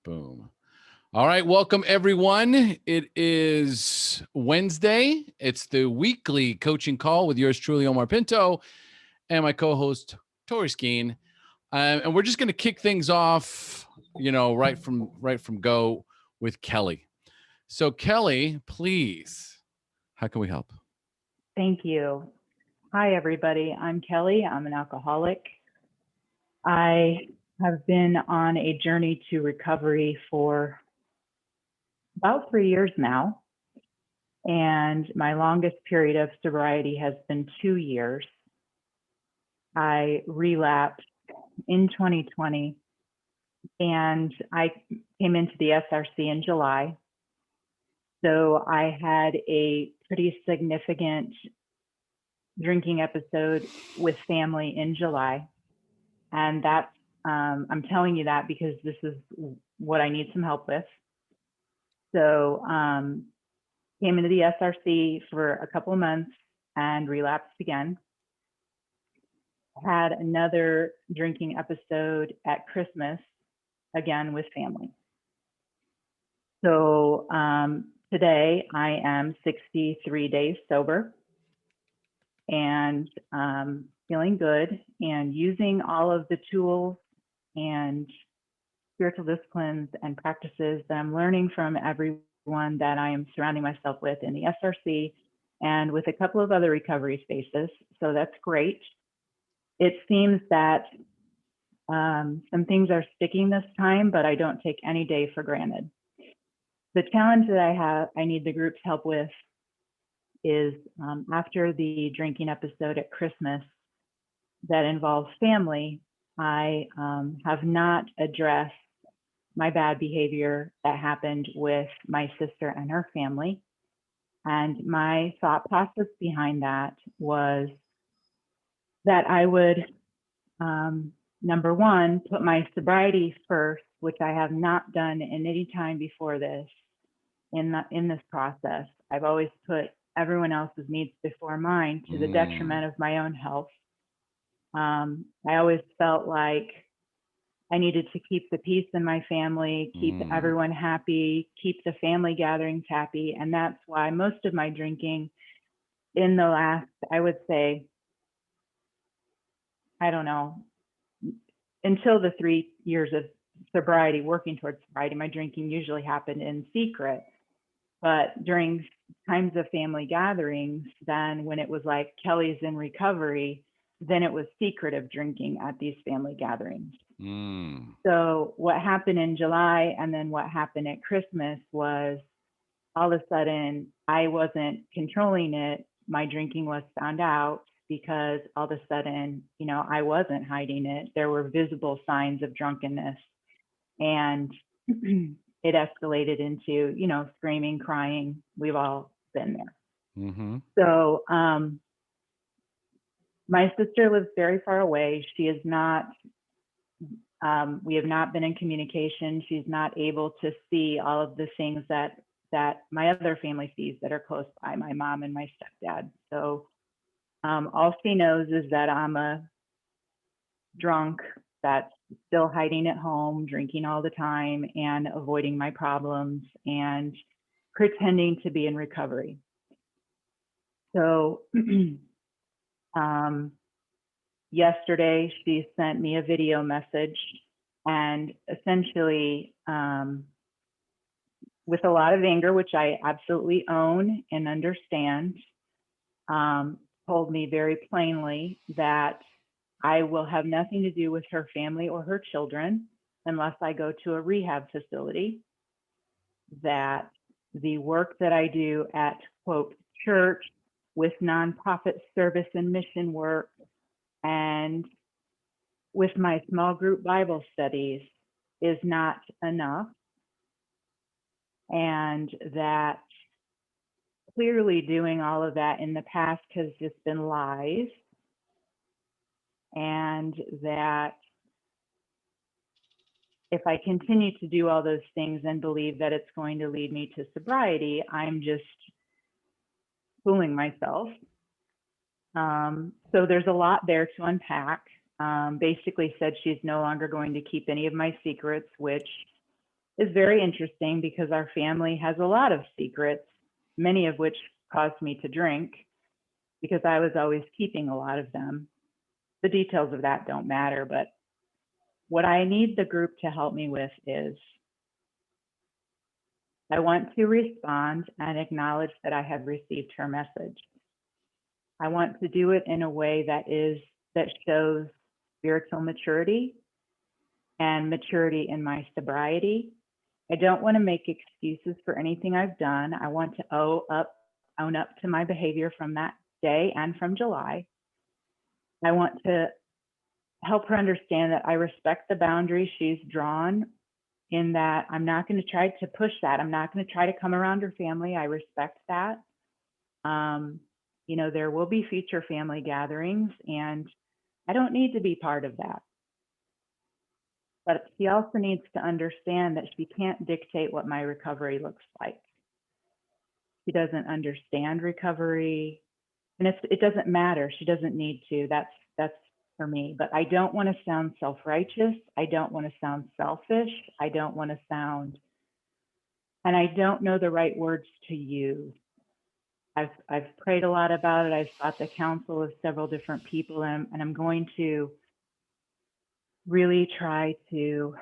Boom. All right. Welcome, everyone. It is Wednesday. It's the weekly coaching call with yours truly, Omar Pinto, and my co-host, Tori Skeen. And we're just going to kick things off, right from go with Kellie. So, Kellie, please, how can we help? Thank you. Hi, everybody. I'm Kellie. I'm an alcoholic. I have been on a journey to recovery for about 3 years now. And my longest period of sobriety has been 2 years. I relapsed in 2020 and I came into the SRC in July. So I had a pretty significant drinking episode with family in July. And that's, I'm telling you that because this is what I need some help with. So came into the SRC for a couple of months and relapsed again. Had another drinking episode at Christmas, again with family. So today I am 63 days sober and feeling good and using all of the tools and spiritual disciplines and practices that I'm learning from everyone that I am surrounding myself with in the SRC and with a couple of other recovery spaces. So that's great. It seems that some things are sticking this time, but I don't take any day for granted. The challenge that I need the group's help with is after the drinking episode at Christmas that involves family, I have not addressed my bad behavior that happened with my sister and her family. And my thought process behind that was that I would, number one, put my sobriety first, which I have not done in any time before this in this process. I've always put everyone else's needs before mine to the detriment of my own health. I always felt like I needed to keep the peace in my family, keep everyone happy, keep the family gatherings happy. And that's why most of my drinking in the last, I would say, I don't know, until the 3 years of sobriety, working towards sobriety, my drinking usually happened in secret. But during times of family gatherings, then when it was like Kellie's in recovery, then it was secretive drinking at these family gatherings. So what happened in July and then what happened at Christmas was all of a sudden I wasn't controlling it. My drinking was found out because all of a sudden, I wasn't hiding it. There were visible signs of drunkenness and it escalated into, screaming, crying. We've all been there. Mm-hmm. So my sister lives very far away. She is not, we have not been in communication. She's not able to see all of the things that my other family sees that are close by, my mom and my stepdad. So all she knows is that I'm a drunk that's still hiding at home, drinking all the time and avoiding my problems and pretending to be in recovery. So yesterday she sent me a video message and essentially with a lot of anger, which I absolutely own and understand, told me very plainly that I will have nothing to do with her family or her children unless I go to a rehab facility, that the work that I do at, quote, church with nonprofit service and mission work and with my small group Bible studies is not enough. And that clearly doing all of that in the past has just been lies. And that if I continue to do all those things and believe that it's going to lead me to sobriety, I'm just fooling myself. So there's a lot there to unpack. Basically said she's no longer going to keep any of my secrets, which is very interesting because our family has a lot of secrets, many of which caused me to drink because I was always keeping a lot of them. The details of that don't matter, but what I need the group to help me with is I want to respond and acknowledge that I have received her message. I want to do it in a way that shows spiritual maturity and maturity in my sobriety. I don't want to make excuses for anything I've done. I want to own up to my behavior from that day and from July. I want to help her understand that I respect the boundaries she's drawn, in that I'm not going to try to push that. I'm not going to try to come around her family. I respect that. There will be future family gatherings, and I don't need to be part of that. But she also needs to understand that she can't dictate what my recovery looks like. She doesn't understand recovery, and it doesn't matter. She doesn't need to. That's for me. But I don't want to sound self-righteous. I don't want to sound selfish. I don't want to sound, and I don't know the right words to use. I've prayed a lot about it. I've sought the counsel of several different people, and I'm going to really try to.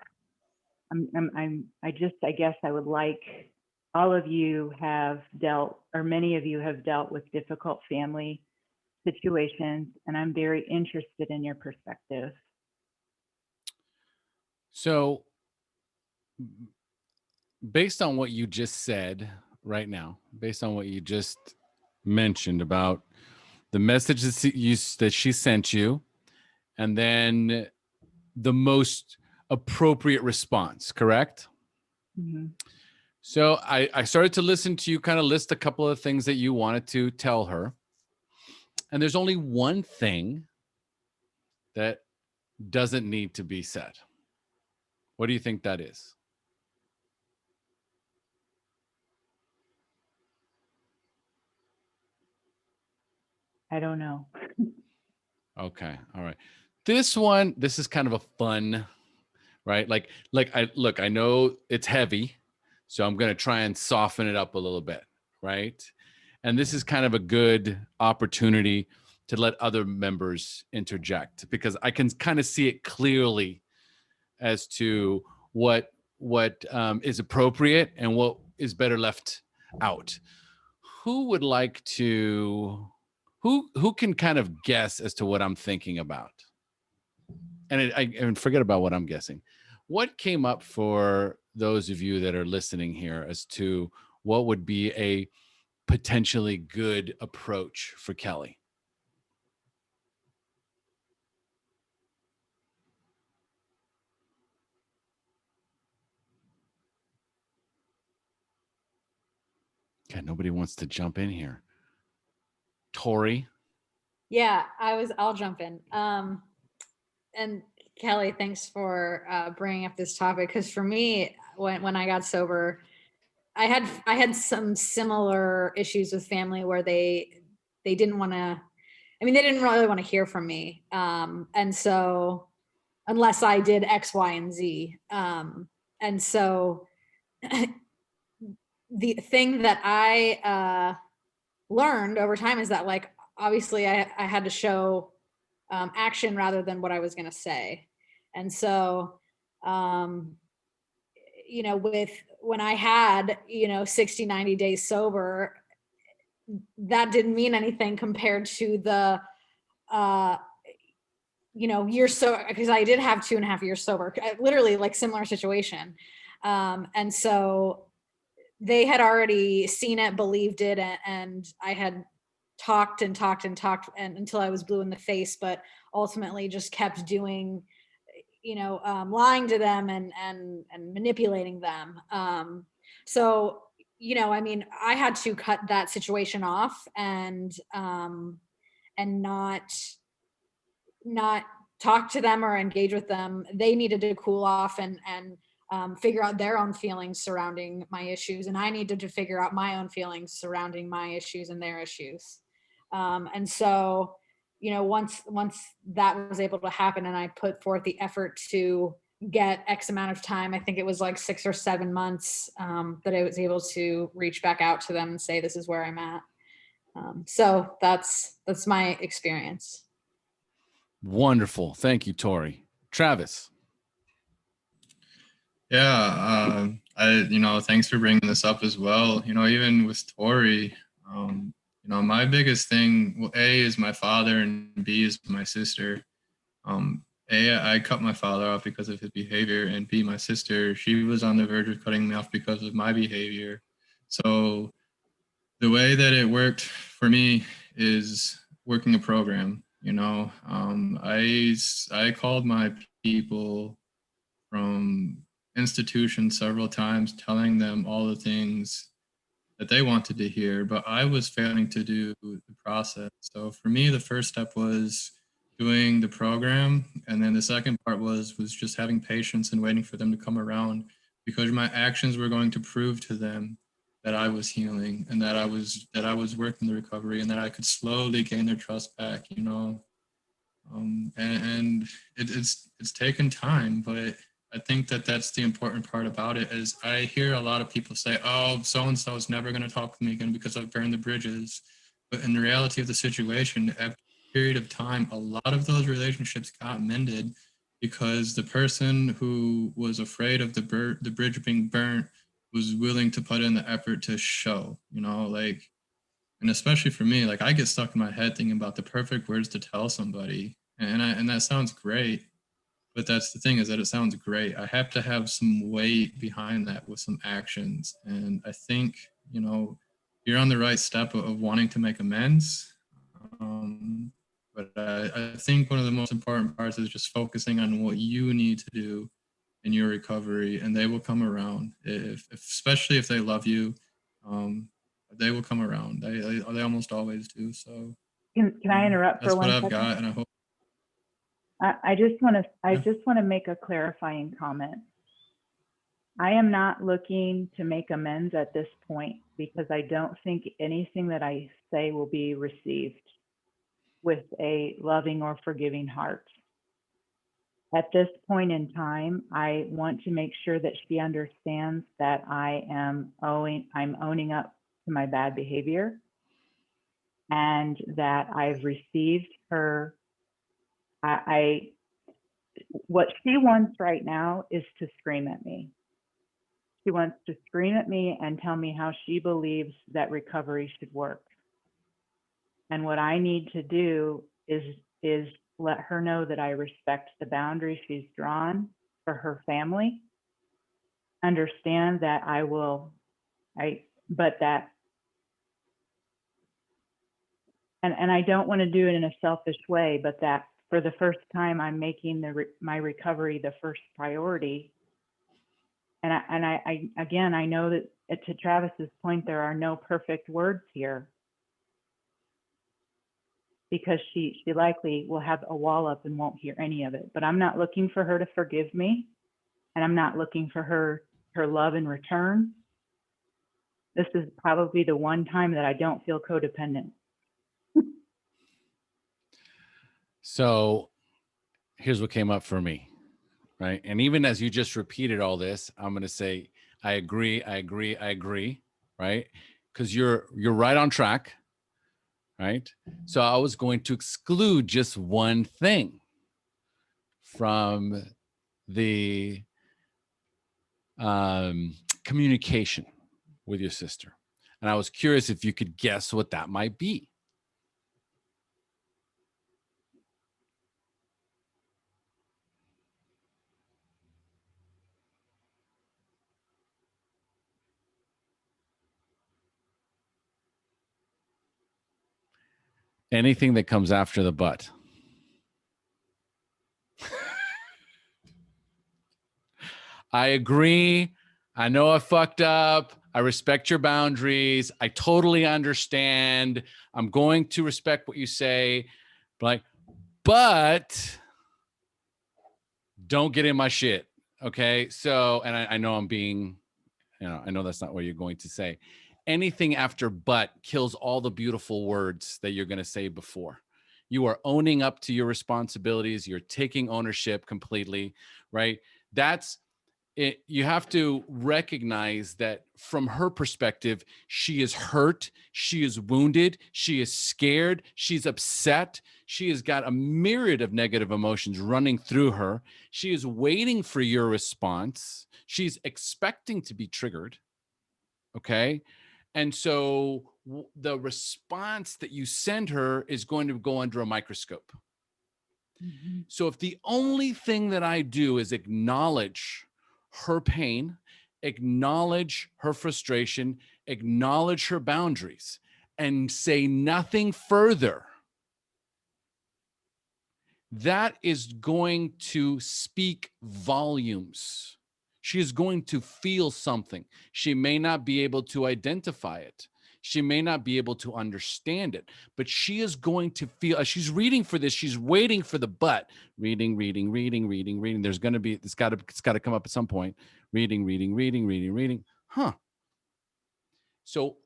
I guess I would like, all of you have dealt, or many of you have dealt with difficult family situations, and I'm very interested in your perspective. So, based on what you just said right now, based on what you just mentioned about the message that she sent you, and then the most appropriate response, correct? Mm-hmm. So I started to listen to you kind of list a couple of things that you wanted to tell her. And there's only one thing that doesn't need to be said. What do you think that is? I don't know. Okay. All right. This is kind of a fun, right? I know it's heavy, so I'm going to try and soften it up a little bit, right? And this is kind of a good opportunity to let other members interject, because I can kind of see it clearly as to what is appropriate and what is better left out. Who would like to? Who can kind of guess as to what I'm thinking about? And forget about what I'm guessing. What came up for those of you that are listening here as to what would be a potentially good approach for Kellie? Okay, nobody wants to jump in here. Tori? Yeah, I'll jump in. And Kellie, thanks for bringing up this topic, because for me, when I got sober, I had some similar issues with family where they didn't want to. I mean, they didn't really want to hear from me, and so unless I did X, Y, and Z, and so the thing that I learned over time is that, like, obviously I had to show action rather than what I was going to say. And so, when I had, 60, 90 days sober, that didn't mean anything compared to the, years so, because I did have 2.5 years sober, literally like similar situation. And so they had already seen it, believed it, and I had talked and until I was blue in the face, but ultimately just kept doing, lying to them and manipulating them. So, I had to cut that situation off and not talk to them or engage with them. They needed to cool off and figure out their own feelings surrounding my issues, and I needed to figure out my own feelings surrounding my issues and their issues. And so, once that was able to happen, and I put forth the effort to get X amount of time. I think it was like 6 or 7 months that I was able to reach back out to them and say, this is where I'm at. So that's my experience. Wonderful. Thank you, Tori. Travis. Yeah, thanks for bringing this up as well. Even with Tori, my biggest thing, well, A is my father and B is my sister. A, I cut my father off because of his behavior, and B, my sister, she was on the verge of cutting me off because of my behavior. So the way that it worked for me is working a program. I called my people from institutions several times, telling them all the things that they wanted to hear, but I was failing to do the process. So for me, the first step was doing the program, and then the second part was just having patience and waiting for them to come around, because my actions were going to prove to them that I was healing and that I was working the recovery and that I could slowly gain their trust back. And it's taken time, but I think that that's the important part about it. Is I hear a lot of people say, oh, so-and-so is never going to talk to me again because I've burned the bridges. But in the reality of the situation, after a period of time, a lot of those relationships got mended because the person who was afraid of the bridge being burnt was willing to put in the effort to show, and especially for me, I get stuck in my head thinking about the perfect words to tell somebody. And that sounds great. But that's the thing, is that it sounds great. I have to have some weight behind that with some actions. And I think, you're on the right step of wanting to make amends. But I think one of the most important parts is just focusing on what you need to do in your recovery, and they will come around. Especially if they love you, they will come around. They almost always do. So Can I interrupt for one second? That's what I've got, and I hope. I just want to make a clarifying comment. I am not looking to make amends at this point because I don't think anything that I say will be received with a loving or forgiving heart. At this point in time, I want to make sure that she understands that I'm owning up to my bad behavior, and that I've received her. What she wants right now is to scream at me. She wants to scream at me and tell me how she believes that recovery should work. And what I need to do is let her know that I respect the boundaries she's drawn for her family. Understand that and I don't want to do it in a selfish way, but that for the first time, I'm making my recovery the first priority. And I know that, to Travis's point, there are no perfect words here, because she likely will have a wall up and won't hear any of it. But I'm not looking for her to forgive me, and I'm not looking for her love in return. This is probably the one time that I don't feel codependent. So here's what came up for me, right? And even as you just repeated all this, I'm going to say, I agree, right? Because you're right on track, right? So I was going to exclude just one thing from the communication with your sister. And I was curious if you could guess what that might be. Anything that comes after the but. I agree. I know I fucked up. I respect your boundaries. I totally understand. I'm going to respect what you say. But don't get in my shit. Okay. So, and I know I'm being, I know that's not what you're going to say. Anything after but kills all the beautiful words that you're going to say before. You are owning up to your responsibilities. You're taking ownership completely, right? That's it. You have to recognize that from her perspective, she is hurt, she is wounded, she is scared, she's upset, she has got a myriad of negative emotions running through her. She is waiting for your response. She's expecting to be triggered. Okay. And so the response that you send her is going to go under a microscope. Mhm. So if the only thing that I do is acknowledge her pain, acknowledge her frustration, acknowledge her boundaries, and say nothing further, that is going to speak volumes. She is going to feel something. She may not be able to identify it. She may not be able to understand it, but she is going to feel, as she's reading for this, she's waiting for the but. Reading. There's going to be, it's got to come up at some point. Reading. Huh. So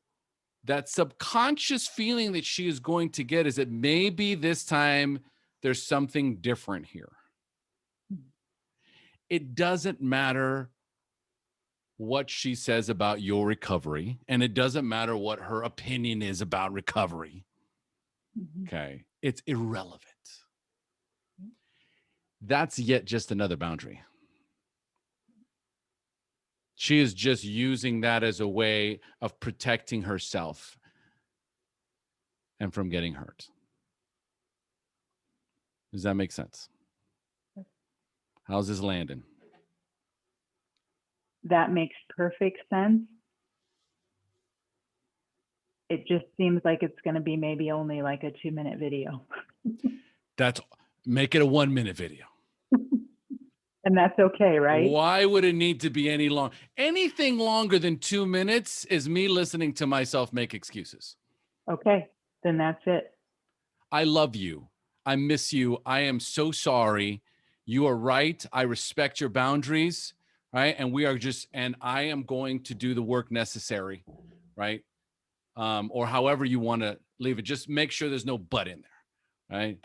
that subconscious feeling that she is going to get is that maybe this time there's something different here. It doesn't matter what she says about your recovery, and it doesn't matter what her opinion is about recovery. Mhm. Okay. It's irrelevant. That's yet just another boundary. She is just using that as a way of protecting herself and from getting hurt. Does that make sense? How's this landing? That makes perfect sense. It just seems like it's going to be maybe only like a 2-minute video. Make it a 1-minute video. And that's okay, right? Why would it need to be any long? Anything longer than 2 minutes is me listening to myself make excuses. Okay, then that's it. I love you. I miss you. I am so sorry. You are right. I respect your boundaries, right? And I am going to do the work necessary, right? Or however you want to leave it. Just make sure there's no but in there, right?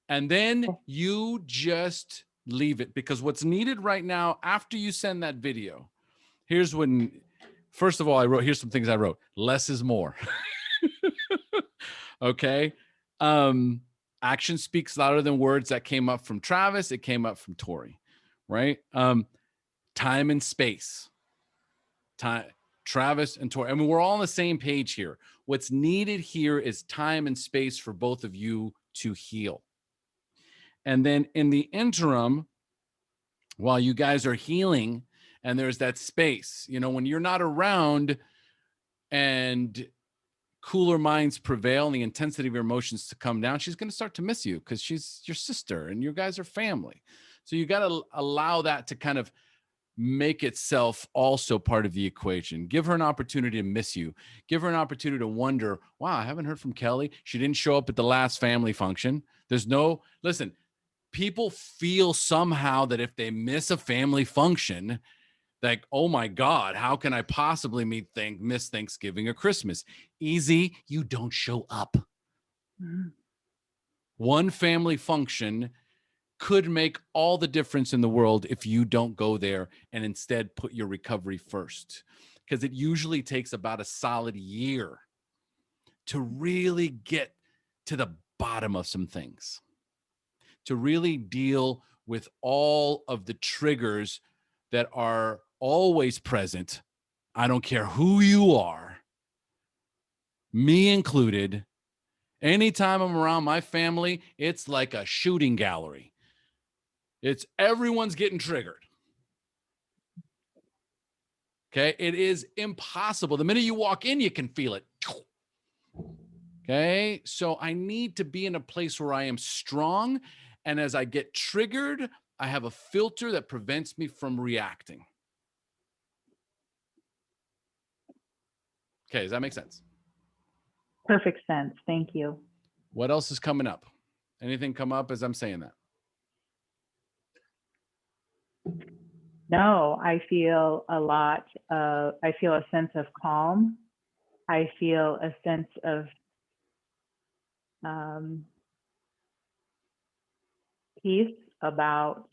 And then you just leave it, because what's needed right now after you send that video, first of all, here's some things I wrote. Less is more. Okay. Action speaks louder than words. That came up from Travis. It came up from Tori, right? Time and space. Travis and Tori. I mean, we're all on the same page here. What's needed here is time and space for both of you to heal. And then in the interim, while you guys are healing and there's that space, when you're not around and cooler minds prevail and the intensity of your emotions to come down, she's going to start to miss you because she's your sister and you guys are family. So you got to allow that to kind of make itself also part of the equation. Give her an opportunity to miss you. Give her an opportunity to wonder, wow, I haven't heard from Kellie. She didn't show up at the last family function. Listen, people feel somehow that if they miss a family function, like, oh my God, how can I possibly miss Thanksgiving or Christmas? Easy, you don't show up. Mm-hmm. One family function could make all the difference in the world if you don't go there and instead put your recovery first. Because it usually takes about a solid year to really get to the bottom of some things, to really deal with all of the triggers that are always present. I don't care who you are, me included. Anytime I'm around my family, it's like a shooting gallery. Everyone's getting triggered. Okay. It is impossible. The minute you walk in, you can feel it. Okay. So I need to be in a place where I am strong. And as I get triggered, I have a filter that prevents me from reacting. Okay. Does that make sense? Perfect sense. Thank you. What else is coming up? Anything come up as I'm saying that? No, I feel I feel a sense of calm. I feel a sense of peace about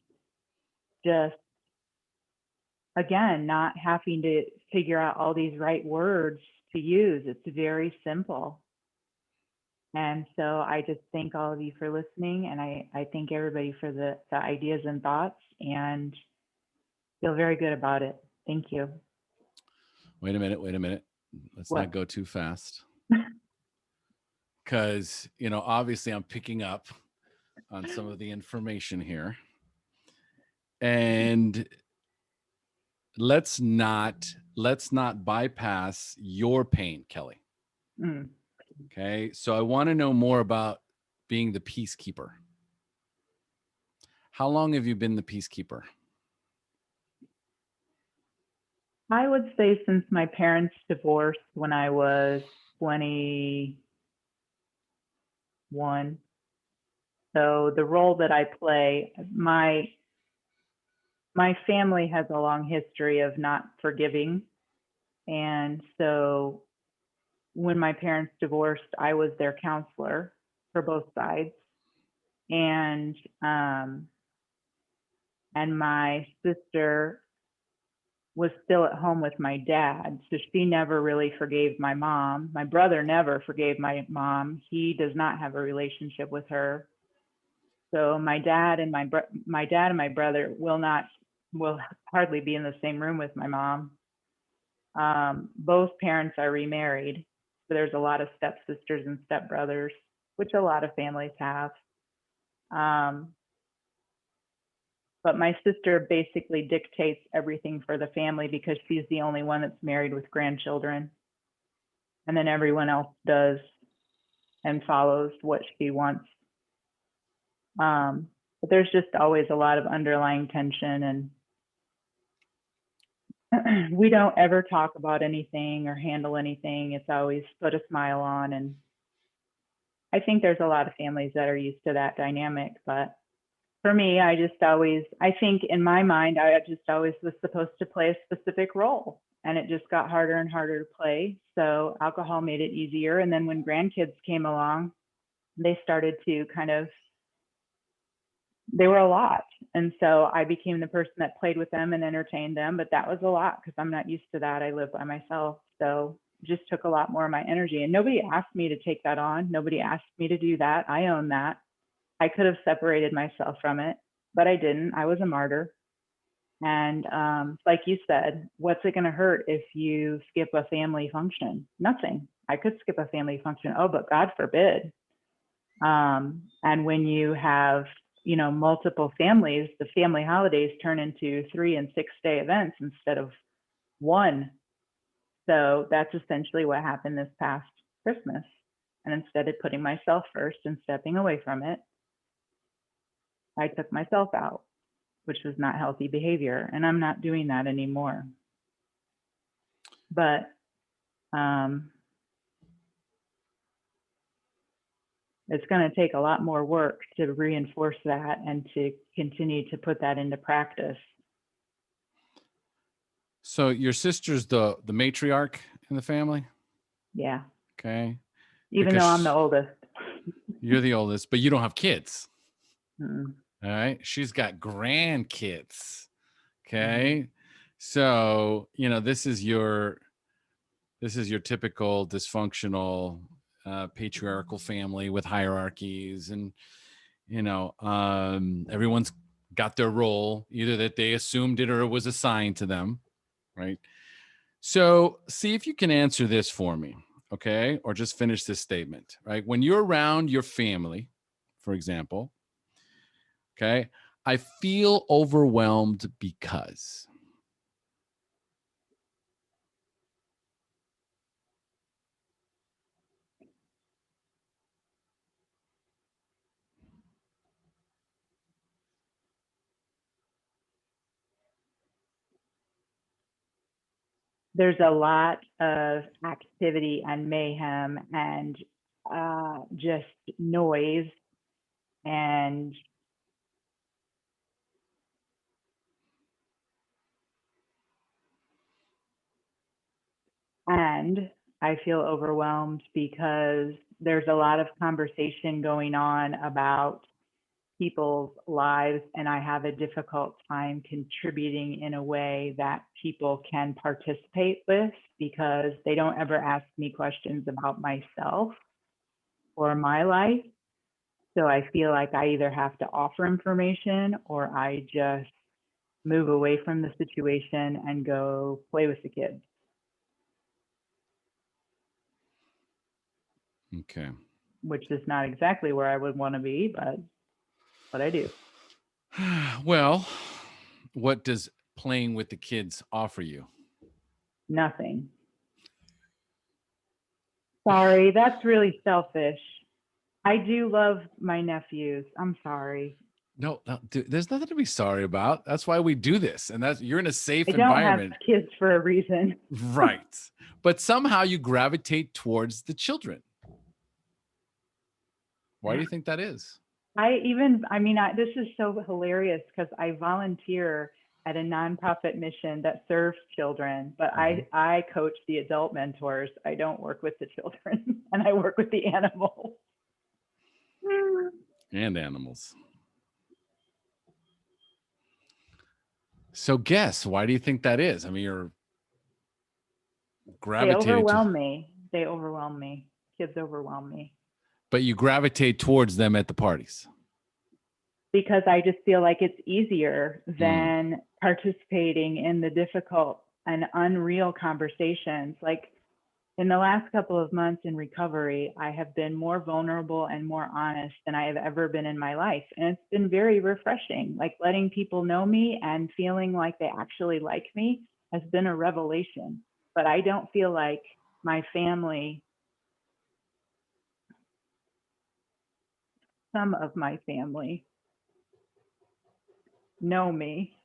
just, again, not having to figure out all these right words to use. It's very simple. And so I just thank all of you for listening, and I thank everybody for the ideas and thoughts, and feel very good about it. Thank you. Wait a minute. Let's What? not go too fast. Because, obviously I'm picking up on some of the information here. And let's not bypass your pain, Kellie. Mm. Okay. So I want to know more about being the peacekeeper. How long have you been the peacekeeper? I would say since my parents divorced when I was 21. So the role that I play, my family has a long history of not forgiving. And so when my parents divorced, I was their counselor for both sides. And my sister was still at home with my dad. So she never really forgave my mom. My brother never forgave my mom. He does not have a relationship with her. So my dad and my brother will hardly be in the same room with my mom. Both parents are remarried. So there's a lot of stepsisters and stepbrothers, which a lot of families have. But my sister basically dictates everything for the family because she's the only one that's married with grandchildren. And then everyone else does and follows what she wants. But there's just always a lot of underlying tension, and we don't ever talk about anything or handle anything. It's always put a smile on. And I think there's a lot of families that are used to that dynamic. But for me, I think in my mind, I just always was supposed to play a specific role. And it just got harder and harder to play. So alcohol made it easier. And then when grandkids came along, they started to they were a lot. And so I became the person that played with them and entertained them. But that was a lot because I'm not used to that. I live by myself. So it just took a lot more of my energy. And nobody asked me to take that on. Nobody asked me to do that. I own that. I could have separated myself from it, but I didn't. I was a martyr. And like you said, what's it going to hurt if you skip a family function? Nothing. I could skip a family function. Oh, but God forbid. And when you have, multiple families, the family holidays turn into 3 and 6 day events instead of one. So that's essentially what happened this past Christmas. And instead of putting myself first and stepping away from it, I took myself out, which was not healthy behavior. And I'm not doing that anymore. But it's going to take a lot more work to reinforce that and to continue to put that into practice. So your sister's the matriarch in the family? Yeah. Okay. Even though I'm the oldest. You're the oldest, but you don't have kids. Mm-mm. All right. She's got grandkids. Okay. Mm-hmm. So, this is your typical dysfunctional patriarchal family with hierarchies, and everyone's got their role, either that they assumed it or it was assigned to them, right? So see if you can answer this for me, okay? Or just finish this statement, right? When you're around your family, for example, okay, I feel overwhelmed because. There's a lot of activity and mayhem and just noise and I feel overwhelmed because there's a lot of conversation going on about people's lives, and I have a difficult time contributing in a way that people can participate with, because they don't ever ask me questions about myself or my life. So I feel like I either have to offer information or I just move away from the situation and go play with the kids. Okay. Which is not exactly where I would want to be, but what I do. Well, what does playing with the kids offer you? Nothing. Sorry, that's really selfish. I do love my nephews. I'm sorry. No, dude, there's nothing to be sorry about. That's why we do this. And you're in a safe I don't have environment. kids for a reason. Right. But somehow you gravitate towards the children. Why do you think that is? This is so hilarious because I volunteer at a nonprofit mission that serves children, but I coach the adult mentors. I don't work with the children, and I work with the animals. And animals. So guess, why do you think that is? I mean, you're gravitated. They overwhelm me. Kids overwhelm me. But you gravitate towards them at the parties. Because I just feel like it's easier than participating in the difficult and unreal conversations. Like in the last couple of months in recovery, I have been more vulnerable and more honest than I have ever been in my life. And it's been very refreshing. Like letting people know me and feeling like they actually like me has been a revelation. But I don't feel like my family, some of my family, know me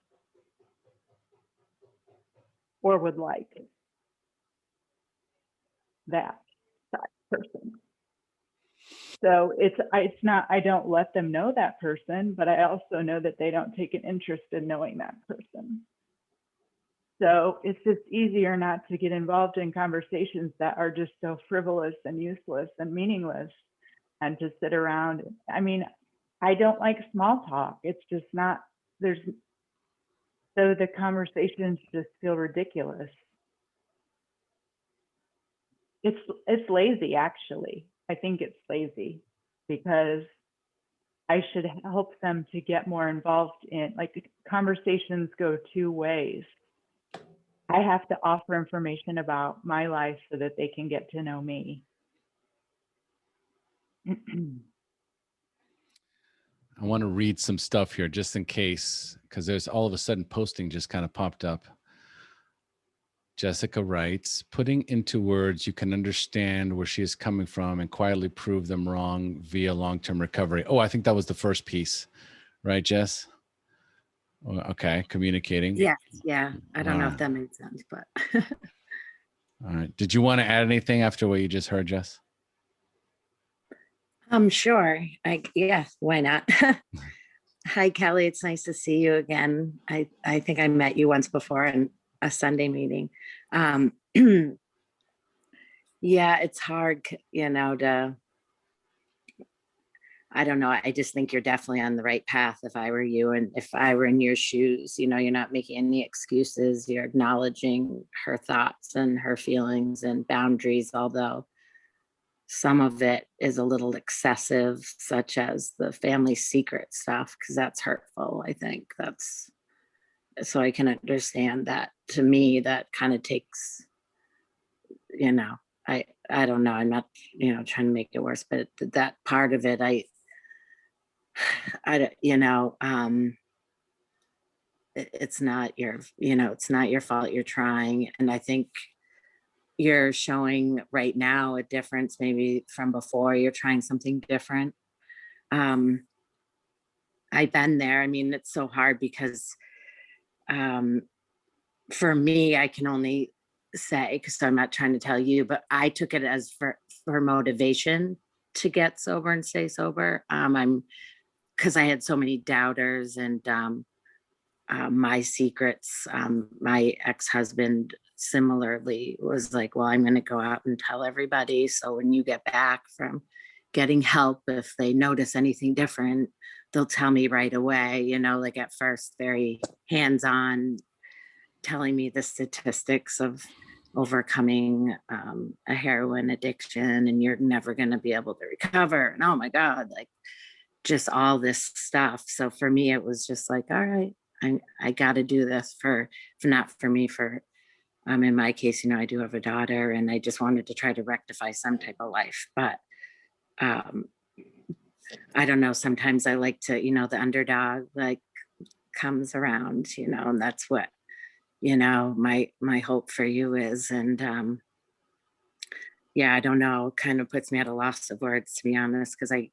or would like that person. So it's not, I don't let them know that person, but I also know that they don't take an interest in knowing that person. So it's just easier not to get involved in conversations that are just so frivolous and useless and meaningless, and to sit around. I mean, I don't like small talk. It's just not, so the conversations just feel ridiculous. It's lazy, actually. I think it's lazy because I should help them to get more involved in, like, the conversations go two ways. I have to offer information about my life so that they can get to know me. I want to read some stuff here just in case, because there's all of a sudden posting just kind of popped up. Jessica writes, putting into words you can understand where she is coming from and quietly prove them wrong via long-term recovery. Oh, I think that was the first piece, right, Jess? Okay, communicating. Yes, yeah. I don't know if that made sense, but. All right. Did you want to add anything after what you just heard, Jess? Sure. Yeah, why not? Hi, Kelly. It's nice to see you again. I think I met you once before in a Sunday meeting. Yeah, it's hard, I don't know. I just think you're definitely on the right path if I were you. And if I were in your shoes, you're not making any excuses. You're acknowledging her thoughts and her feelings and boundaries, although some of it is a little excessive, such as the family secret stuff, because that's hurtful. I think so I can understand that. To me, that kind of takes, I don't know. I'm not, trying to make it worse, but that part of it, it's not your fault. You're trying. And I think you're showing right now a difference maybe from before. You're trying something different. I've been there. I mean, it's so hard because for me, I can only say, because I'm not trying to tell you, but I took it as for motivation to get sober and stay sober. Because I had so many doubters and my secrets. My ex-husband similarly was like, well, I'm going to go out and tell everybody. So when you get back from getting help, if they notice anything different, they'll tell me right away, you know, like at first very hands-on, telling me the statistics of overcoming a heroin addiction, and you're never going to be able to recover. And oh my God, like just all this stuff. So for me, it was just like, all right, I got to do this for not for me, for in my case, you know, I do have a daughter, and I just wanted to try to rectify some type of life. But I don't know, sometimes I like to, you know, the underdog like comes around, you know, and that's what, you know, my hope for you is. And yeah, I don't know, kind of puts me at a loss of words, to be honest, because I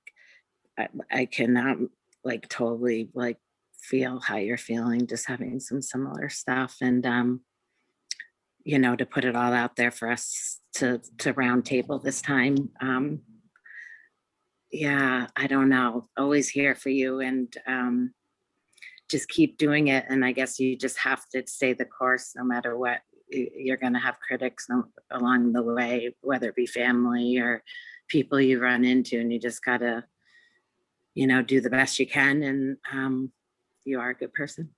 can like totally like feel how you're feeling, just having some similar stuff. And you know, to put it all out there for us to round table this time. Yeah, I don't know, always here for you, and just keep doing it. And I guess you just have to stay the course no matter what. You're going to have critics along the way, whether it be family or people you run into, and you just got to, you know, do the best you can. And you are a good person.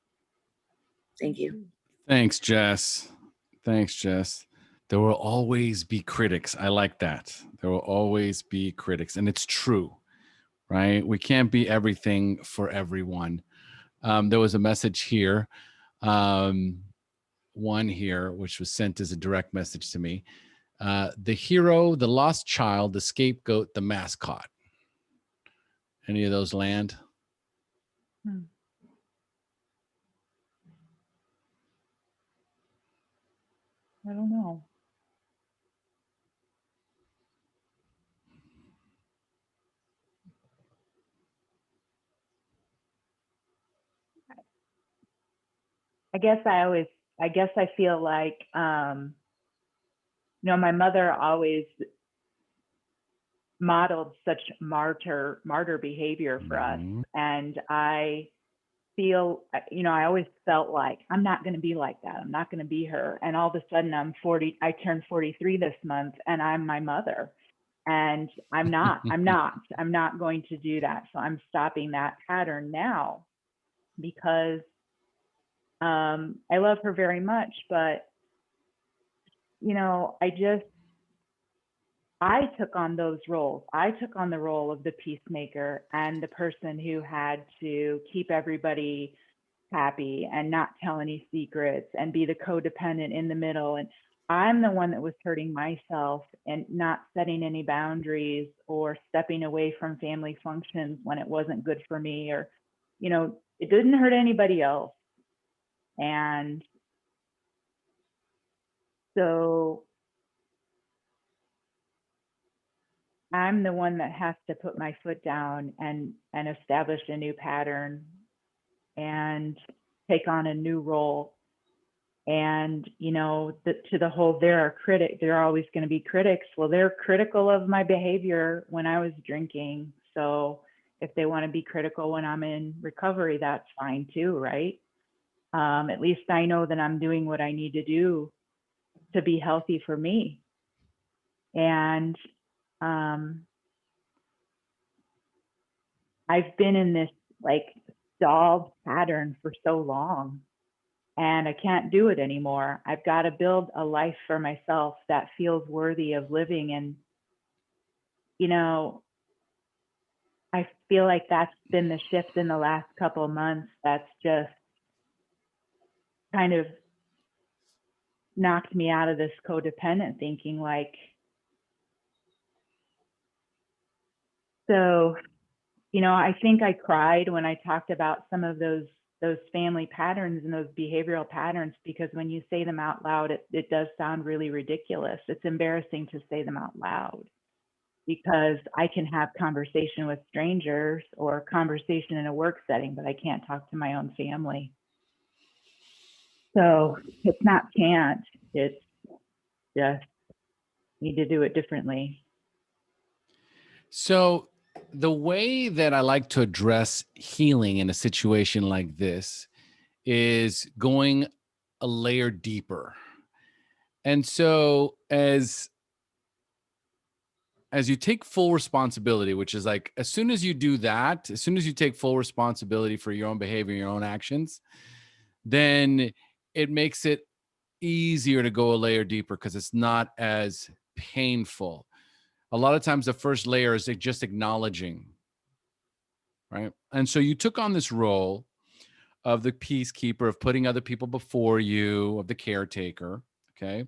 Thank you. Thanks, Jess. Thanks, Jess. There will always be critics. I like that. There will always be critics. And it's true, right? We can't be everything for everyone. There was a message here, one here, which was sent as a direct message to me. The hero, the lost child, the scapegoat, the mascot. Any of those land? I don't know. I guess I feel like, you know, my mother always modeled such martyr behavior for us. And I feel, you know, I always felt like I'm not going to be like that. I'm not going to be her. And all of a sudden I turned 43 this month, and I'm my mother. And I'm not going to do that. So I'm stopping that pattern now, because I love her very much, but you know, I took on those roles. I took on the role of the peacemaker and the person who had to keep everybody happy and not tell any secrets and be the codependent in the middle. And I'm the one that was hurting myself and not setting any boundaries or stepping away from family functions when it wasn't good for me, or, you know, it didn't hurt anybody else. And so I'm the one that has to put my foot down and establish a new pattern and take on a new role. And, you know, to the whole, there are always going to be critics. Well, they're critical of my behavior when I was drinking. So if they want to be critical when I'm in recovery, that's fine too, right? At least I know that I'm doing what I need to do to be healthy for me. And I've been in this like stalled pattern for so long, and I can't do it anymore. I've got to build a life for myself that feels worthy of living. And, you know, I feel like that's been the shift in the last couple of months. That's just kind of knocked me out of this codependent thinking. Like, so, you know, I think I cried when I talked about some of those family patterns and those behavioral patterns, because when you say them out loud, it does sound really ridiculous. It's embarrassing to say them out loud, because I can have conversation with strangers or conversation in a work setting, but I can't talk to my own family. So it's not can't, it's just need to do it differently. So the way that I like to address healing in a situation like this is going a layer deeper. And so as as you take full responsibility, which is like, as soon as you do that, as soon as you take full responsibility for your own behavior, your own actions, then it makes it easier to go a layer deeper because it's not as painful. A lot of times the first layer is just acknowledging, right? And so you took on this role of the peacekeeper, of putting other people before you, of the caretaker, okay?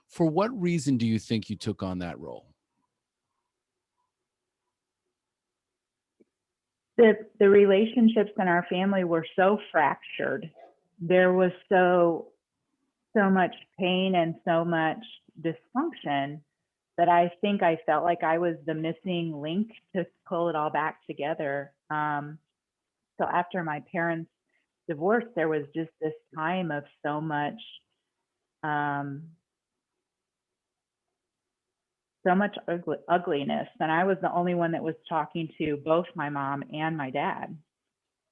For what reason do you think you took on that role? The relationships in our family were so fractured. There was so much pain and so much dysfunction that I think I felt like I was the missing link to pull it all back together. So after my parents' divorce, there was just this time of so much ugliness, and I was the only one that was talking to both my mom and my dad,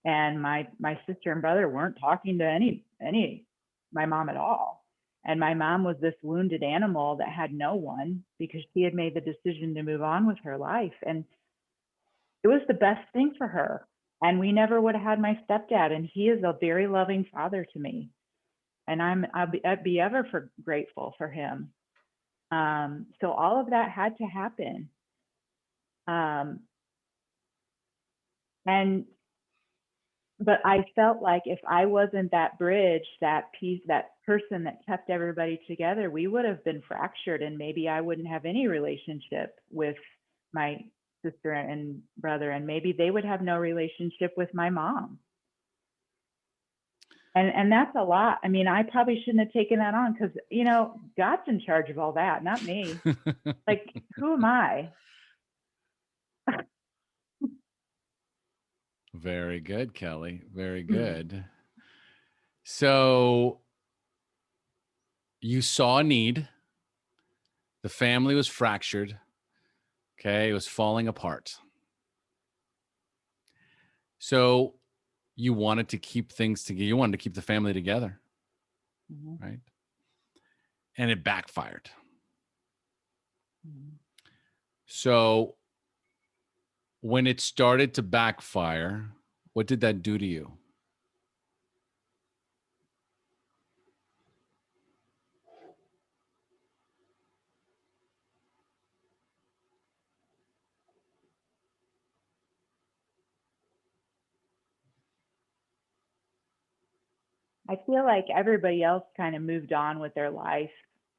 and my sister and brother weren't talking to any my mom at all. And my mom was this wounded animal that had no one because she had made the decision to move on with her life, and it was the best thing for her. And we never would have had my stepdad, and he is a very loving father to me, and I'd be ever grateful for him. So all of that had to happen. But I felt like if I wasn't that bridge, that piece, that person that kept everybody together, we would have been fractured, and maybe I wouldn't have any relationship with my sister and brother, and maybe they would have no relationship with my mom. And that's a lot. I mean, I probably shouldn't have taken that on because, God's in charge of all that, not me. Like, who am I? Very good, Kelly. Very good. So you saw a need. The family was fractured. Okay. It was falling apart. So you wanted to keep things together. You wanted to keep the family together. Mhm. Right. And it backfired. Mhm. So when it started to backfire, what did that do to you? I feel like everybody else kind of moved on with their life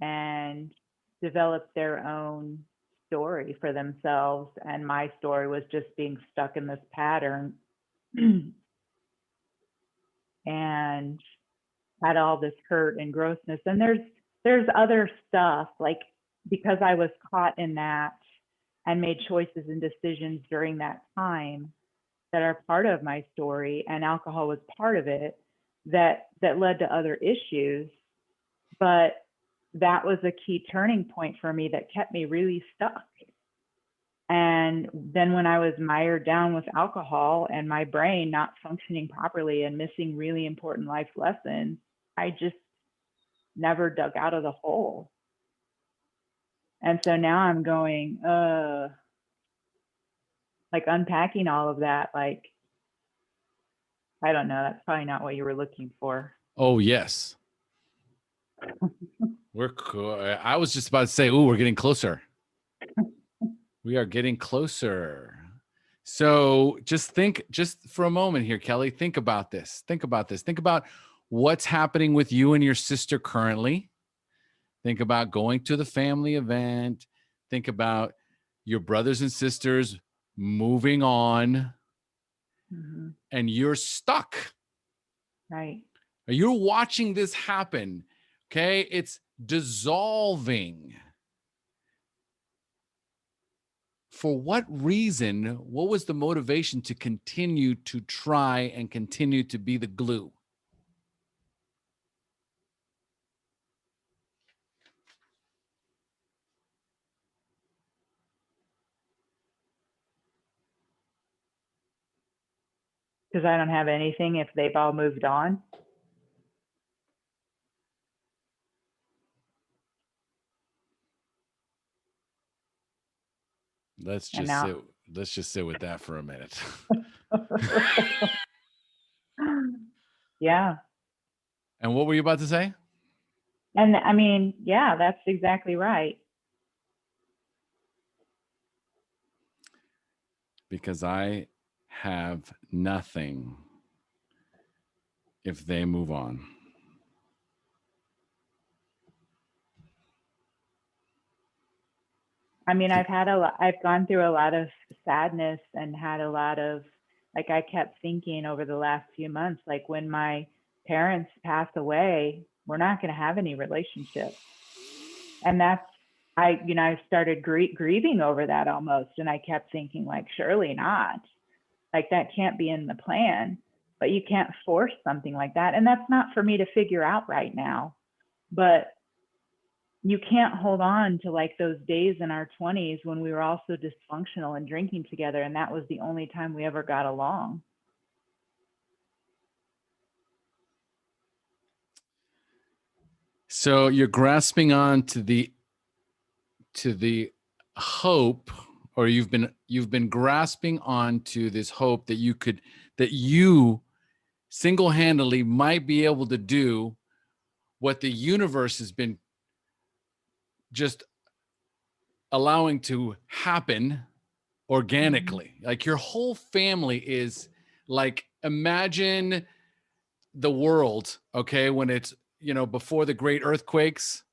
and developed their own story for themselves. And my story was just being stuck in this pattern and had all this hurt and grossness. And there's other stuff, like because I was caught in that and made choices and decisions during that time that are part of my story, and alcohol was part of it, that led to other issues. But that was a key turning point for me that kept me really stuck. And then when I was mired down with alcohol and my brain not functioning properly and missing really important life lessons, I just never dug out of the hole. And so now I'm going, like unpacking all of that. Like, I don't know, that's probably not what you were looking for. Oh, yes. We're cool. I was just about to say, we're getting closer. We are getting closer. So just for a moment here, Kelly, think about this. Think about what's happening with you and your sister currently. Think about going to the family event. Think about your brothers and sisters moving on, Mm-hmm. and you're stuck. Right. You're watching this happen. Okay. It's dissolving. For what reason? What was the motivation to continue to try and continue to be the glue? Because I don't have anything if they've all moved on. Let's And just now, sit. Let's just sit with that for a minute. yeah. And what were you about to say? And I mean, yeah, that's exactly right. Because I have nothing if they move on. I mean, I've gone through a lot of sadness and had a lot of, like, I kept thinking over the last few months, like, when my parents pass away, we're not going to have any relationship. And I started grieving over that almost. And I kept thinking, like, surely not. Like, that can't be in the plan, but you can't force something like that. And that's not for me to figure out right now. But you can't hold on to, like, those days in our 20s when we were all so dysfunctional and drinking together, and that was the only time we ever got along. So you're grasping on to the hope, or you've been grasping on to this hope that you single-handedly might be able to do what the universe has been just allowing to happen organically. Like, your whole family is like, imagine the world, okay, when it's, before the great earthquakes,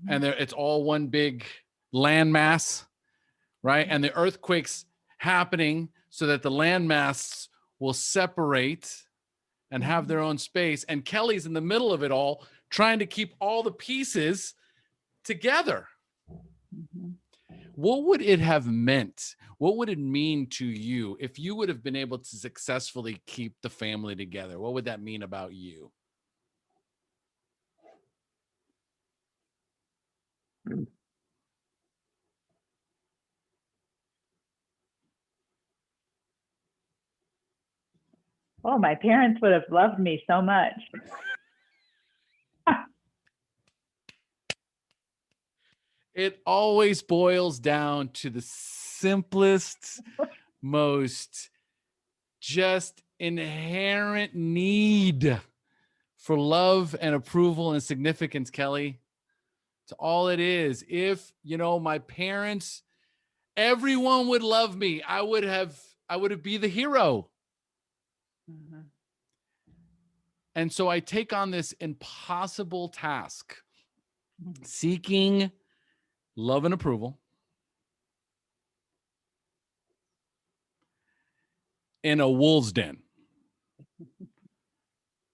and it's all one big landmass, right? And the earthquakes happening so that the landmass will separate and have their own space. And Kellie's in the middle of it all, trying to keep all the pieces together. What would it have meant? What would it mean to you if you would have been able to successfully keep the family together? What would that mean about you? Oh, my parents would have loved me so much. It always boils down to the simplest, most just inherent need for love and approval and significance, Kellie. It's all it is. If, my parents, everyone would love me, I would be the hero. And so I take on this impossible task, seeking love and approval in a wolf's den.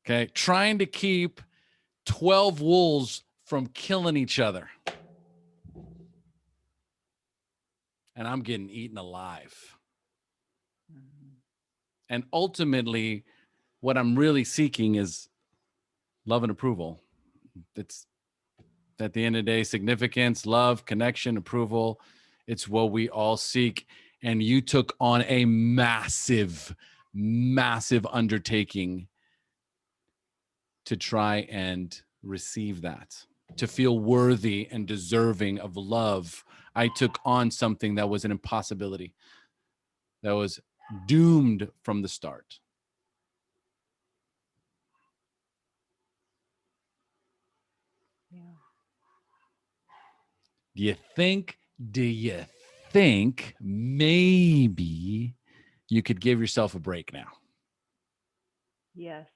Okay. Trying to keep 12 wolves from killing each other. And I'm getting eaten alive. And ultimately, what I'm really seeking is love and approval. It's, at the end of the day, significance, love, connection, approval. It's what we all seek. And you took on a massive, massive undertaking to try and receive that, to feel worthy and deserving of love. I took on something that was an impossibility, that was doomed from the start. Yeah. Do you think maybe you could give yourself a break now? Yes.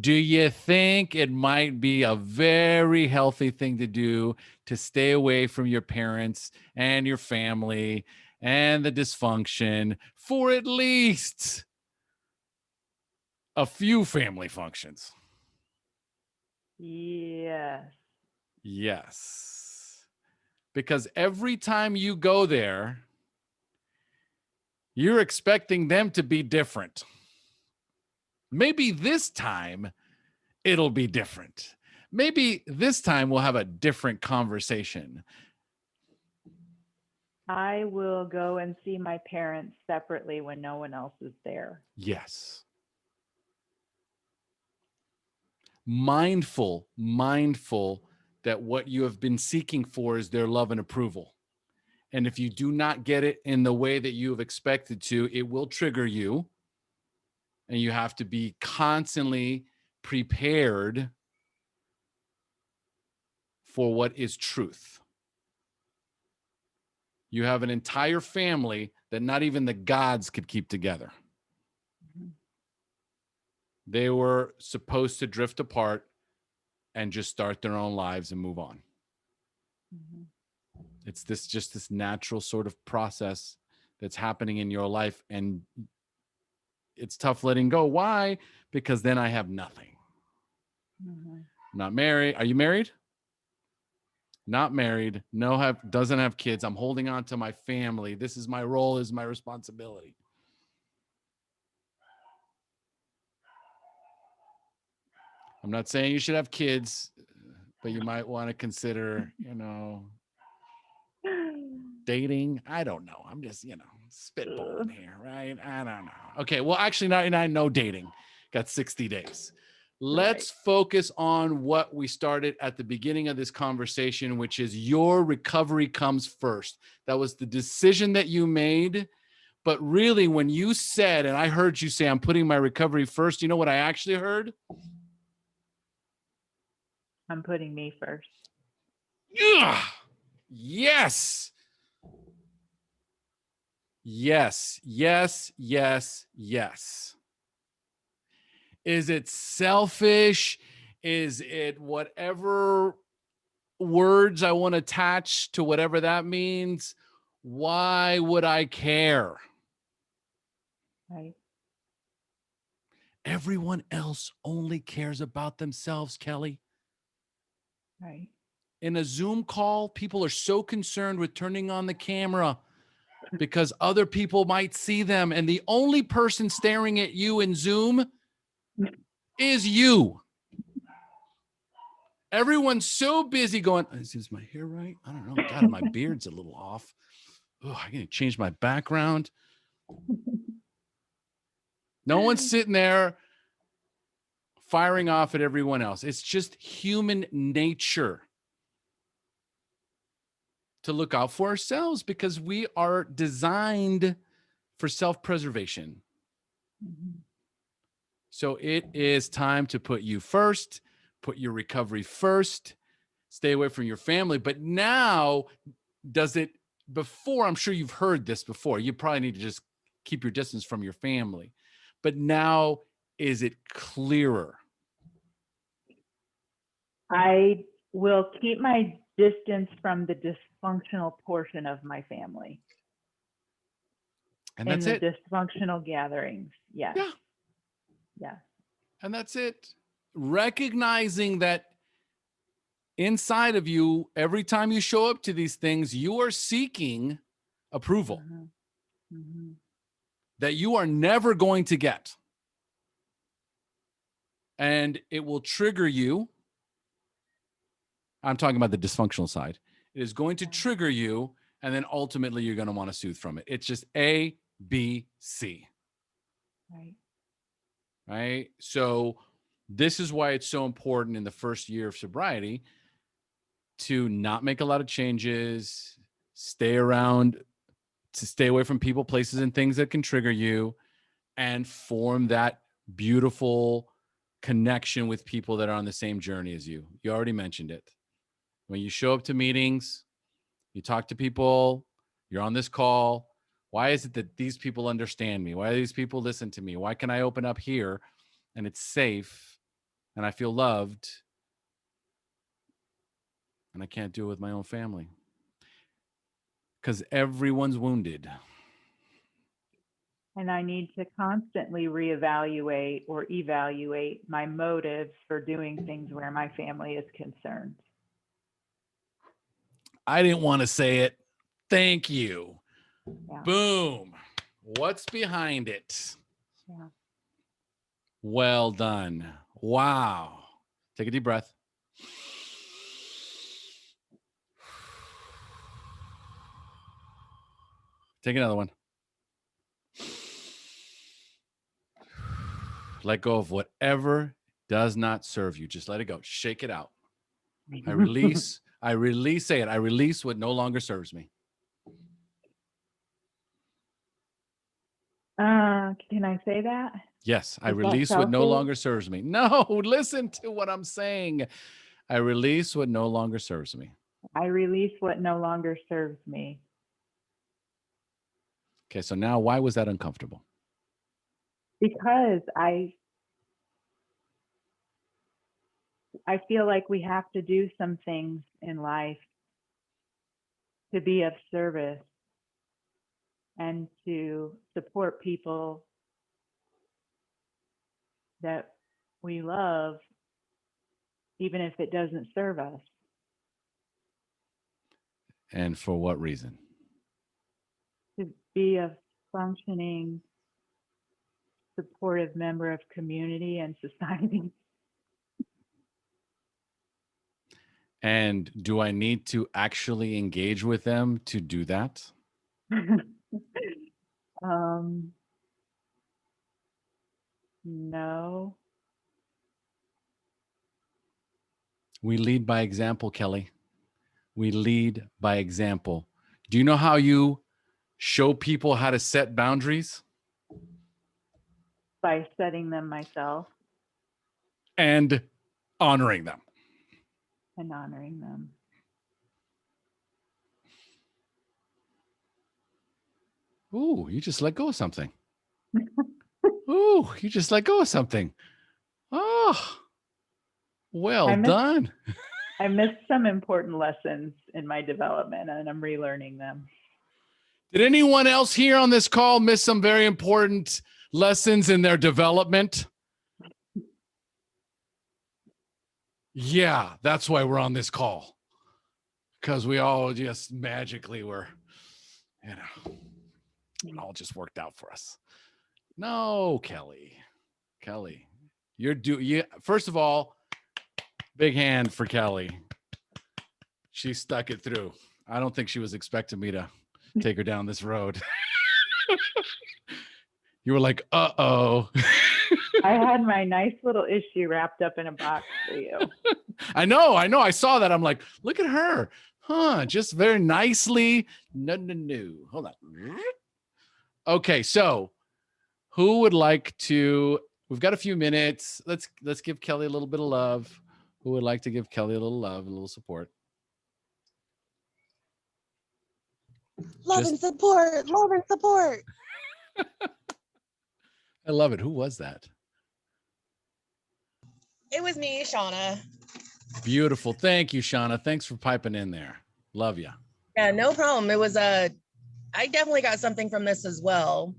Do you think it might be a very healthy thing to do to stay away from your parents and your family and the dysfunction for at least a few family functions? Yes. Yes. Because every time you go there, you're expecting them to be different. Maybe this time it'll be different. Maybe this time we'll have a different conversation. I will go and see my parents separately when no one else is there. Yes. Mindful that what you have been seeking for is their love and approval. And if you do not get it in the way that you have expected to, it will trigger you. And you have to be constantly prepared for what is truth. You have an entire family that not even the gods could keep together. They were supposed to drift apart and just start their own lives and move on. It's this natural sort of process that's happening in your life, and it's tough letting go. Why? Because then I have nothing. Not married. Are you married? Not married. Doesn't have kids. I'm holding on to my family. This is my role, is my responsibility. I'm not saying you should have kids, but you might want to consider, dating. I don't know. I'm just, spitballing here, right? I don't know. Okay. Well, actually, 99, no dating. Got 60 days. Let's focus on what we started at the beginning of this conversation, which is your recovery comes first. That was the decision that you made. But really, when you said, and I heard you say, I'm putting my recovery first, you know what I actually heard? I'm putting me first. Ugh. Yes. Yes, yes, yes, yes. Is it selfish? Is it whatever words I want to attach to whatever that means? Why would I care? Right. Everyone else only cares about themselves, Kellie. Right. In a Zoom call, people are so concerned with turning on the camera because other people might see them. And the only person staring at you in Zoom is you. Everyone's so busy going, is my hair right? I don't know. God, my beard's a little off. Oh, I gotta change my background. No one's sitting there firing off at everyone else. It's just human nature to look out for ourselves because we are designed for self-preservation. So it is time to put you first, put your recovery first, stay away from your family. But now, I'm sure you've heard this before. You probably need to just keep your distance from your family. But now, is it clearer? I will keep my distance from the dysfunctional portion of my family. And that's in it. the dysfunctional gatherings. Yes. Yeah. Yes. And that's it. Recognizing that inside of you, every time you show up to these things, you are seeking approval that you are never going to get. And it will trigger you. I'm talking about the dysfunctional side. It is going to trigger you, and then ultimately you're going to want to soothe from it. It's just A, B, C. Right? So this is why it's so important in the first year of sobriety to not make a lot of changes, stay around, to stay away from people, places, and things that can trigger you, and form that beautiful connection with people that are on the same journey as you. You already mentioned it. When you show up to meetings, you talk to people, you're on this call. Why is it that these people understand me? Why do these people listen to me? Why can I open up here and it's safe and I feel loved and I can't do it with my own family? Because everyone's wounded. And I need to constantly reevaluate or evaluate my motives for doing things where my family is concerned. I didn't want to say it. Thank you. Yeah. Boom. What's behind it? Yeah. Well done. Wow. Take a deep breath. Take another one. Let go of whatever does not serve you. Just let it go. Shake it out. I release, say it. I release what no longer serves me. Can I say that? Yes, I Is that release what no selfish? longer serves me. No, listen to what I'm saying. I release what no longer serves me. I release what no longer serves me. Okay, so now why was that uncomfortable? Because I feel like we have to do some things in life to be of service and to support people that we love, even if it doesn't serve us. And for what reason? To be a functioning, supportive member of community and society. And do I need to actually engage with them to do that? No. We lead by example, Kelly. We lead by example. Do you know how you show people how to set boundaries? By setting them myself And honoring them. and honoring them. Ooh, you just let go of something. Ooh, you just let go of something. Oh, well done. I missed some important lessons in my development and I'm relearning them. Did anyone else here on this call miss some very important lessons in their development? Yeah, that's why we're on this call. Because we all just magically were, it all just worked out for us. No, Kelly, first of all, big hand for Kelly. She stuck it through. I don't think she was expecting me to take her down this road. You were like, uh-oh. I had my nice little issue wrapped up in a box for you. I know. I saw that. I'm like, look at her. Huh, just very nicely. No. Hold on. Okay, so who would like to, we've got a few minutes. Let's give Kelly a little bit of love. Who would like to give Kelly a little love, a little support? Love and support. I love it. Who was that? It was me, Shauna. Beautiful. Thank you, Shauna. Thanks for piping in there. Love you. Yeah, no problem. It was I definitely got something from this as well.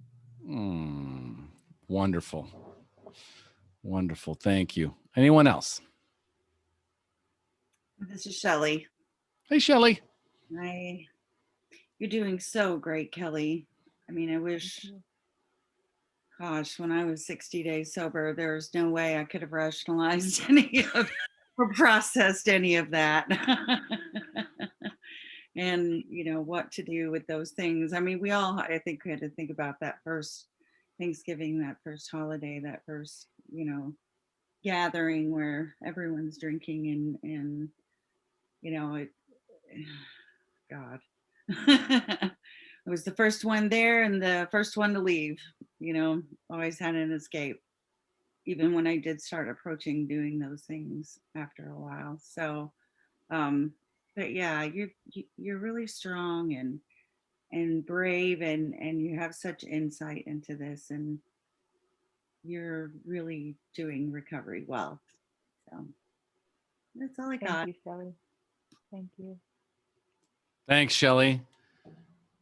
Wonderful. Thank you. Anyone else? This is Shelley. Hey, Shelley. You're doing so great, Kelly. I mean, I wish, gosh, when I was 60 days sober, there was no way I could have rationalized any of or processed any of that. And, what to do with those things. I mean, I think we had to think about that first Thanksgiving, that first holiday, that first, gathering where everyone's drinking and God. I was the first one there and the first one to leave, always had an escape, even when I did start approaching doing those things after a while. So, but yeah, you're really strong and brave and you have such insight into this and you're really doing recovery well. So that's all I got. Thank you, Shelley. Thank you. Thanks, Shelley.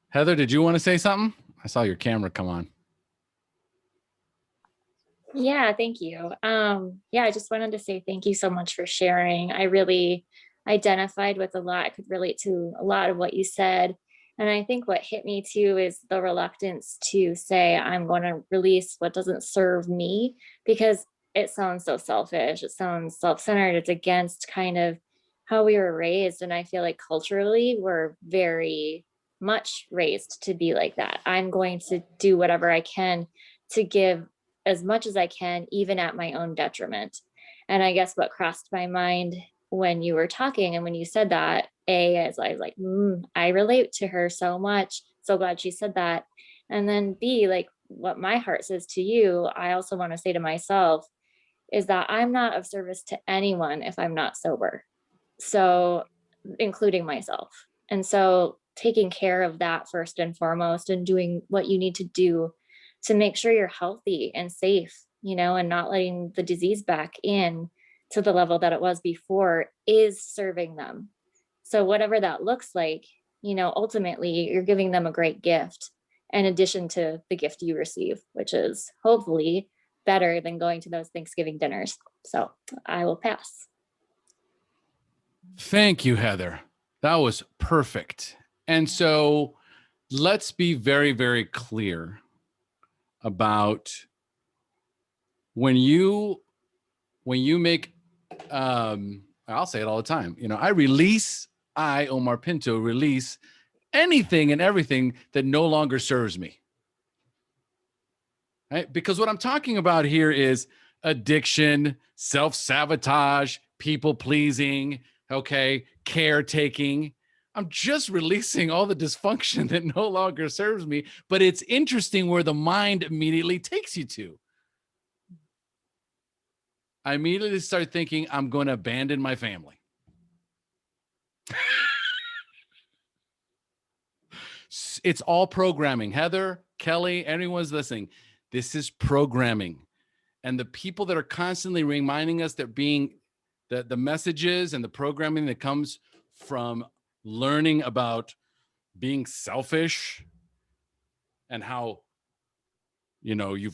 Heather, did you want to say something? I saw your camera come on. Yeah, thank you. I just wanted to say thank you so much for sharing. I really identified with a lot. I could relate to a lot of what you said. And I think what hit me too is the reluctance to say, I'm going to release what doesn't serve me, because it sounds so selfish. It sounds self-centered. It's against kind of how we were raised. And I feel like culturally, we're very much raised to be like that. I'm going to do whatever I can to give as much as I can, even at my own detriment. And I guess what crossed my mind when you were talking and when you said that, as I was like, I relate to her so much. So glad she said that. And then B, like what my heart says to you, I also want to say to myself is that I'm not of service to anyone if I'm not sober. So including myself. And so taking care of that first and foremost and doing what you need to do to make sure you're healthy and safe, and not letting the disease back in to the level that it was before is serving them. So whatever that looks like, ultimately you're giving them a great gift in addition to the gift you receive, which is hopefully better than going to those Thanksgiving dinners. So I will pass. Thank you, Heather. That was perfect. And so let's be very, very clear about when you make, I'll say it all the time, I, Omar Pinto, release anything and everything that no longer serves me. Right? Because what I'm talking about here is addiction, self-sabotage, people-pleasing, caretaking. I'm just releasing all the dysfunction that no longer serves me, but it's interesting where the mind immediately takes you to. I immediately start thinking I'm going to abandon my family. It's all programming. Heather, Kelly, anyone's listening, this is programming. And the people that are constantly reminding us that being the messages and the programming that comes from learning about being selfish and how, you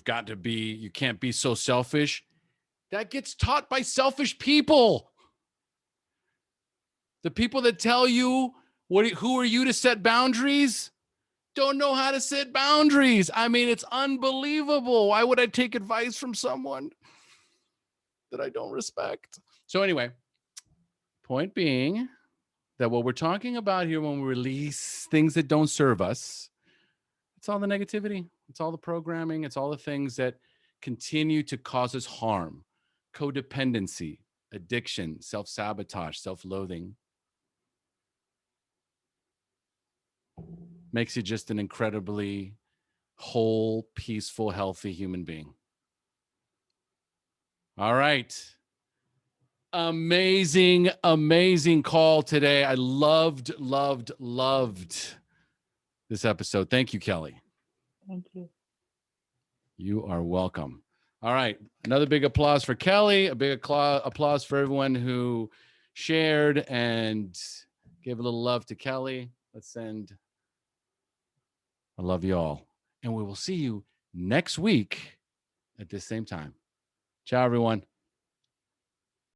can't be so selfish. That gets taught by selfish people. The people that tell you, who are you to set boundaries? Don't know how to set boundaries. I mean, it's unbelievable. Why would I take advice from someone that I don't respect? So anyway, point being that what we're talking about here when we release things that don't serve us, it's all the negativity. It's all the programming. It's all the things that continue to cause us harm, codependency, addiction, self-sabotage, self-loathing. Makes you just an incredibly whole, peaceful, healthy human being. All right. Amazing, amazing call today. I loved this episode. Thank you, Kelly. Thank you. You are welcome. All right. Another big applause for Kelly. A big applause for everyone who shared and gave a little love to Kelly. Let's send I love you all. And we will see you next week at this same time. Ciao, everyone.